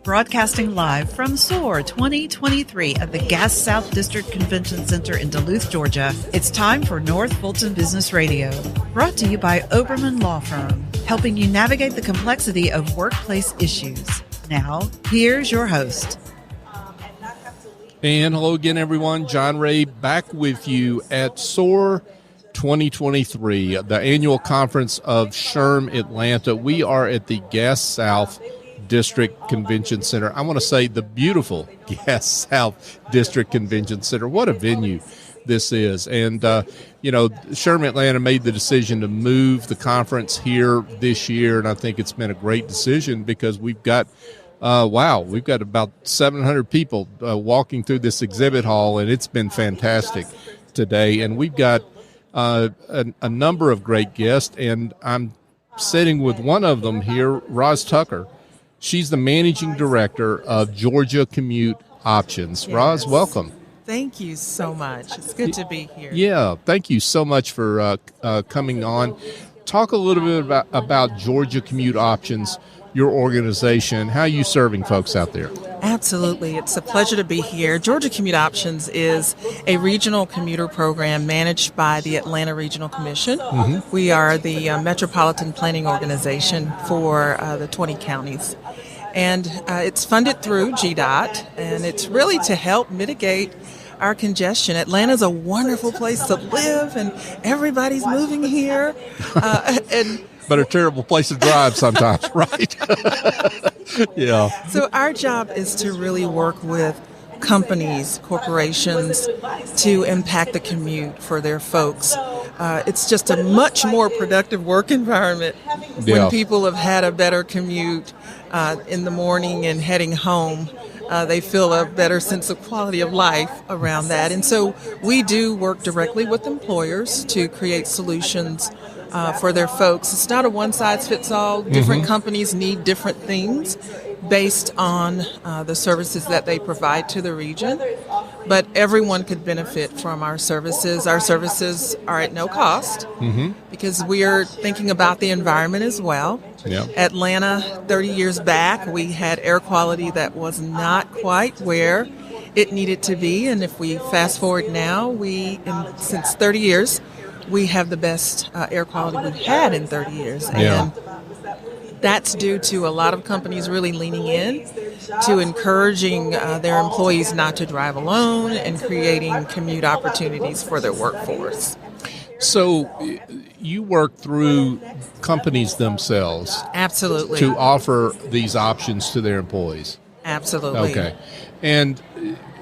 Broadcasting live from SOAHR 2023 at the Gas South District Convention Center in Duluth, Georgia, it's time for North Fulton Business Radio. Brought to you by Oberman Law Firm, helping you navigate the complexity of workplace issues. Now, here's your host. And hello again, everyone. John Ray back with you at SOAHR 2023, the annual conference of SHRM Atlanta. We are at the Gas South District Convention Center. I want to say the beautiful Gas South District Convention Center. What a venue this is. And, SHRM Atlanta made the decision to move the conference here this year, and I think it's been a great decision because we've got we've got about 700 people walking through this exhibit hall, and it's been fantastic today. And we've got a number of great guests, and I'm sitting with one of them here, Ros Tucker. She's the managing director of Georgia Commute Options. Yes. Ros, welcome. Thank you so much. It's good to be here. Yeah, thank you so much for coming on. Talk a little bit about Georgia Commute Options, your organization. How are you serving folks out there? Absolutely. It's a pleasure to be here. Georgia Commute Options is a regional commuter program managed by the Atlanta Regional Commission. Mm-hmm. We are the metropolitan planning organization for the 20 counties. And it's funded through GDOT, and it's really to help mitigate our congestion. Atlanta's a wonderful place to live, and everybody's moving here. But a terrible place to drive sometimes, right? Yeah. So our job is to really work with companies, corporations, to impact the commute for their folks. It's just a much more productive work environment when people have had a better commute in the morning and heading home. They feel a better sense of quality of life around that. And so we do work directly with employers to create solutions for their folks. It's not a one-size-fits-all. Different companies need different things based on the services that they provide to the region. But everyone could benefit from our services. Our services are at no cost because we are thinking about the environment as well. Yeah. Atlanta, 30 years back, we had air quality that was not quite where it needed to be. And if we fast forward now, since 30 years, we have the best air quality we've had in 30 years. And that's due to a lot of companies really leaning in to encouraging their employees not to drive alone and creating commute opportunities for their workforce. So you work through companies themselves. Absolutely. To offer these options to their employees. Absolutely. Okay. And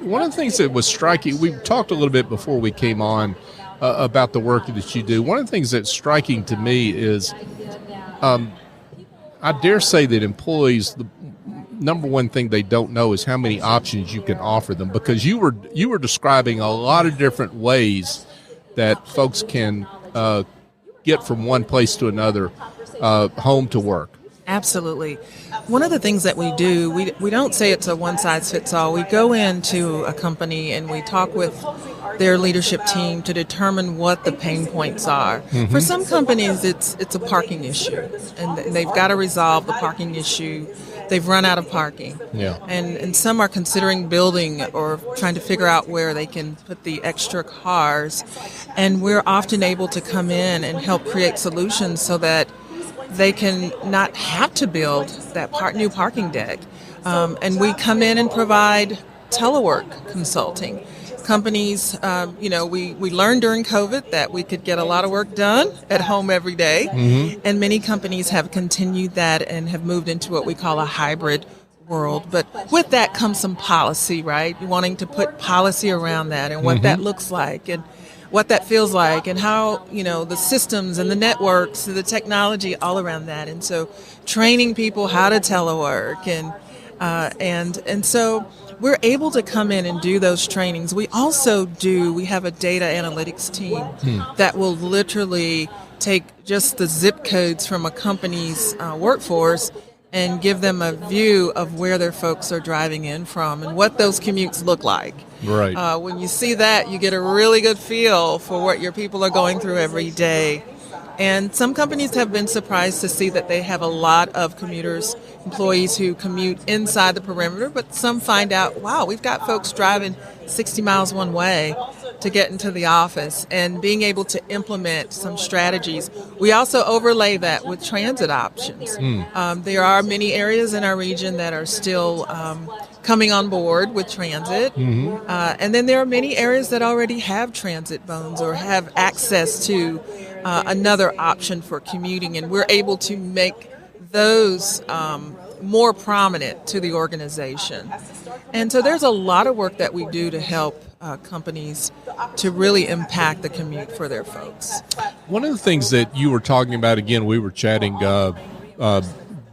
one of the things that was striking, we talked a little bit before we came on about the work that you do. One of the things that's striking to me is I dare say that employees, the number one thing they don't know is how many options you can offer them, because you were describing a lot of different ways that folks can get from one place to another, home to work. Absolutely. One of the things that we do, we don't say it's a one-size-fits-all. We go into a company and we talk with their leadership team to determine what the pain points are. For some companies, it's a parking issue, and they've got to resolve the parking issue. They've run out of parking. Yeah. And some are considering building or trying to figure out where they can put the extra cars. And we're often able to come in and help create solutions so that they can not have to build that new parking deck. And we come in and provide telework consulting. Companies, we learned during COVID that we could get a lot of work done at home every day. And many companies have continued that and have moved into what we call a hybrid world. But with that comes some policy, right? Wanting to put policy around that and what that looks like and what that feels like and how, the systems and the networks and the technology all around that. And so training people how to telework and so we're able to come in and do those trainings. We have a data analytics team that will literally take just the zip codes from a company's workforce and give them a view of where their folks are driving in from and what those commutes look like. Right. When you see that, you get a really good feel for what your people are going through every day. And some companies have been surprised to see that they have a lot of commuters, employees who commute inside the perimeter, but some find out, wow, we've got folks driving 60 miles one way to get into the office, and being able to implement some strategies. We also overlay that with transit options. There are many areas in our region that are still coming on board with transit. And then there are many areas that already have transit bones or have access to another option for commuting, and we're able to make those more prominent to the organization. And so there's a lot of work that we do to help companies to really impact the commute for their folks. One of the things that you were talking about, again, we were chatting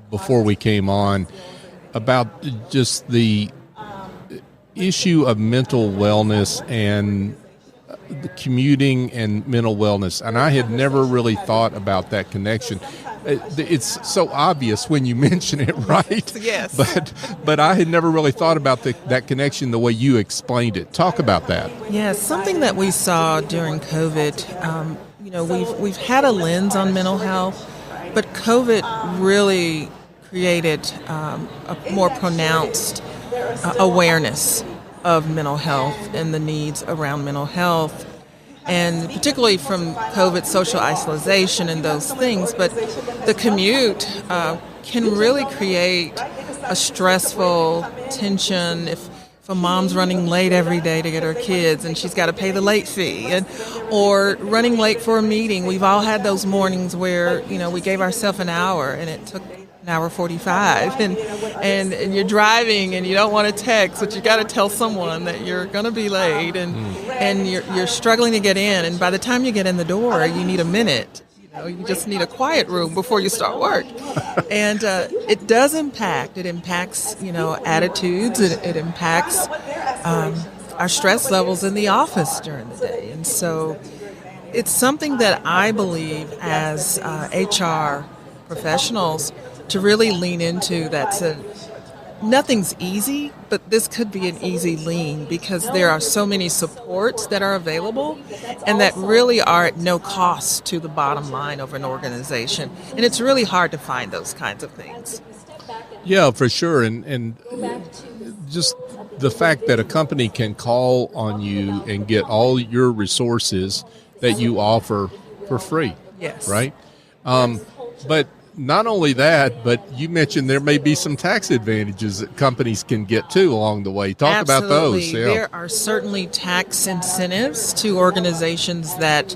before we came on about just the issue of mental wellness and the commuting and mental wellness. And I had never really thought about that connection. It's so obvious when you mention it, right? Yes. But I had never really thought about that connection the way you explained it. Talk about that. Yes, something that we saw during COVID. We've had a lens on mental health, but COVID really created a more pronounced awareness of mental health and the needs around mental health, and particularly from COVID, social isolation and those things. But the commute can really create a stressful tension if a mom's running late every day to get her kids and she's got to pay the late fee, or running late for a meeting. We've all had those mornings where, we gave ourselves an hour and it took an hour 45, and you're driving and you don't want to text, but you got to tell someone that you're going to be late, and you're struggling to get in, and by the time you get in the door, you need a minute. You just need a quiet room before you start work. And it does impact. It impacts, attitudes. It impacts our stress levels in the office during the day. And so it's something that I believe as HR professionals to really lean into. Nothing's easy, but this could be an easy lean because there are so many supports that are available and that really are at no cost to the bottom line of an organization. And it's really hard to find those kinds of things. Yeah, for sure. And just the fact that a company can call on you and get all your resources that you offer for free. Yes. Right? But not only that, but you mentioned there may be some tax advantages that companies can get too along the way. Talk Absolutely. About those. Yeah. There are certainly tax incentives to organizations that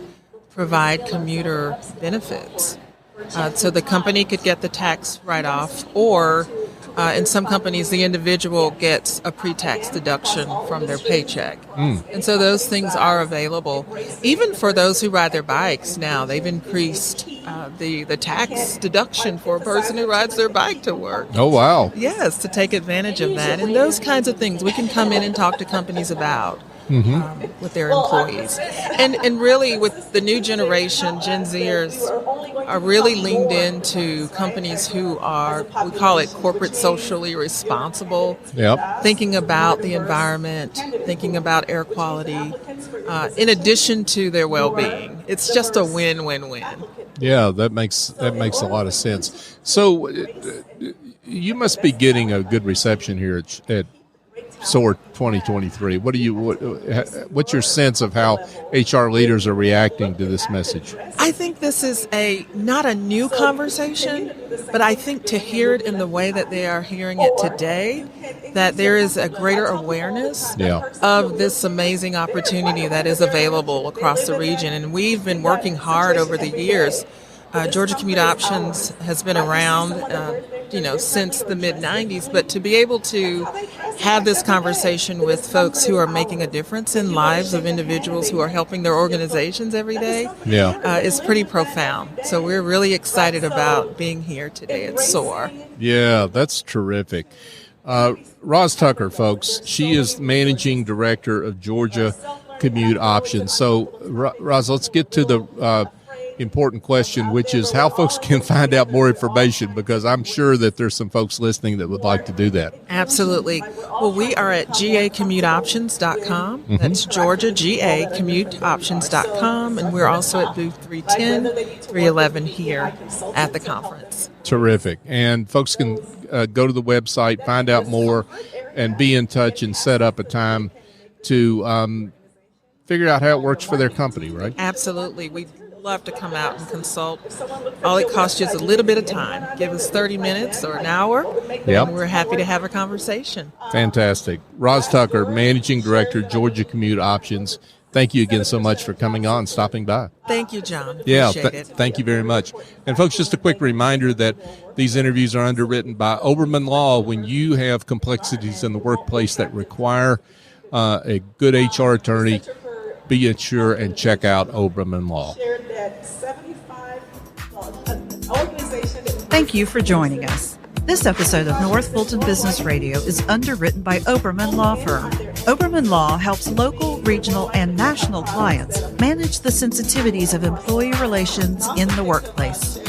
provide commuter benefits. So the company could get the tax write-off, or in some companies, the individual gets a pre-tax deduction from their paycheck. And so those things are available. Even for those who ride their bikes now, they've increased the tax deduction for a person who rides their bike to work. Oh, wow. Yes, to take advantage of that. And those kinds of things we can come in and talk to companies about. With their employees. And really with the new generation, Gen Zers are really leaned into companies who are, we call it corporate socially responsible, thinking about the environment, thinking about air quality, in addition to their well-being. It's just a win-win-win. Yeah, that makes a lot of sense. So you must be getting a good reception here at SOAHR 2023. What's your sense of how HR leaders are reacting to this message? I think this is not a new conversation, but I think to hear it in the way that they are hearing it today, that there is a greater awareness of this amazing opportunity that is available across the region. And we've been working hard over the years. Georgia Commute Options has been around, since the mid-'90s, but to be able to have this conversation with folks who are making a difference in lives of individuals who are helping their organizations every day is pretty profound. So we're really excited about being here today at SOAHR. Yeah, that's terrific. Ros Tucker, folks, she is Managing Director of Georgia Commute Options. So, Ros, let's get to important question, which is how folks can find out more information, because I'm sure that there's some folks listening that would like to do that. Absolutely. Well, we are at gacommuteoptions.com. Mm-hmm. That's Georgia, gacommuteoptions.com. And we're also at booth 310, 311 here at the conference. Terrific. And folks can go to the website, find out more, and be in touch and set up a time to figure out how it works for their company, right? Absolutely. We'd love to come out and consult. All it costs you is a little bit of time. Give us 30 minutes or an hour, and we're happy to have a conversation. Fantastic. Ros Tucker, Managing Director, Georgia Commute Options. Thank you again so much for coming on, stopping by. Thank you, John. Appreciate it. Thank you very much. And folks, just a quick reminder that these interviews are underwritten by Oberman Law. When you have complexities in the workplace that require a good HR attorney, be sure and check out Oberman Law. Thank you for joining us. This episode of North Fulton Business Radio is underwritten by Oberman Law Firm. Oberman Law helps local, regional, and national clients manage the sensitivities of employee relations in the workplace.